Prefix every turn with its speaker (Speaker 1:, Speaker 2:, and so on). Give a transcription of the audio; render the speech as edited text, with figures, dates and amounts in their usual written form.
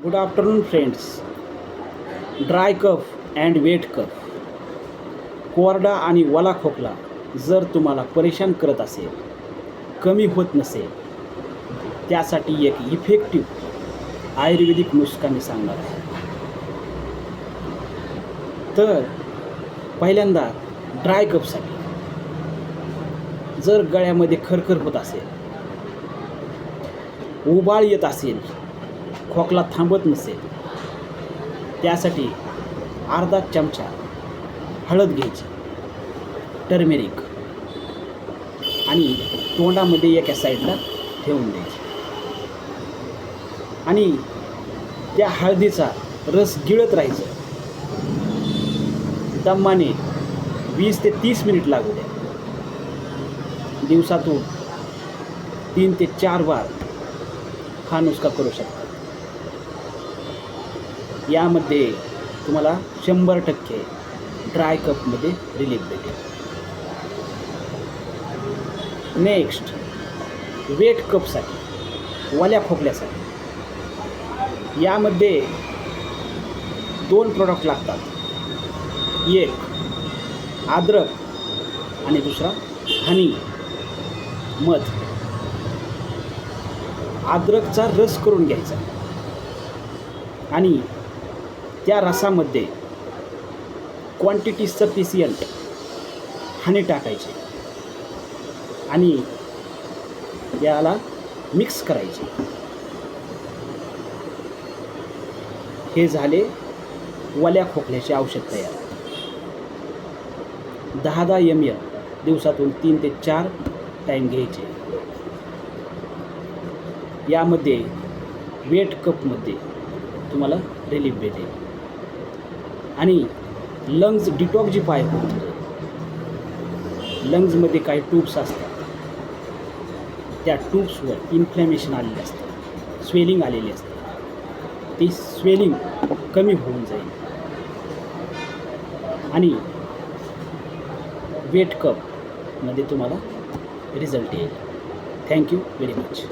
Speaker 1: Good afternoon friends. Dry cough and wet cough, कोरडा आणि ओला खोकला जर तुम्हाला परेशान करत असेल, कमी होत नसेल, त्यासाठी एक इफेक्टिव्ह आयुर्वेदिक नुस्खा मी सांगणार आहे. तर पहिल्यांदा ड्राय कफसाठी जर गळ्यामध्ये खरखर होत असेल, उबाळ येत असेल, खोकला थांबत नसेल, त्यासाठी अर्धा चमचा हळद घ्यायची, टर्मेरिक, आणि तोंडामध्ये एका साईडला ठेवून द्यायची आणि त्या हळदीचा रस गिळत राहायचं. दमाने 20 ते 30 मिनिट लागू द्या. दिवसातून 3 ते 4 बार हा नुस्खा करू शकता. यामध्ये तुम्हाला 100% ड्राय कपमध्ये रिलीफ भेटेल. नेक्स्ट, वेट कपसाठी, ओल्या खोकल्यासाठी, यामध्ये 2 प्रोडक्ट लागतात. एक अद्रक आणि दुसरा हनी, मध. अद्रकचा रस करून घ्यायचा आणि त्या रसामध्ये क्वांटिटी सफिशियंट हनी टाकायचे आणि याला मिक्स करायचे. हे झाले ओल्या खोकल्याचे औषध तयार. 10 ml दिवसातून 3 ते 4 टाईम घ्यायचे. यामध्ये वेट कपमध्ये तुम्हाला रिलीफ भेटेल आणि लंग्स डिटॉक्सिफाय होतं. लंग्समध्ये काही ट्यूब्स असतात, त्या ट्यूब्सवर इन्फ्लॅमेशन आलेले असतं, स्वेलिंग आलेली असते. ती स्वेलिंग कमी होऊन जाईल आणि वेट कपमध्ये तुम्हाला रिझल्ट येईल. Thank you very much.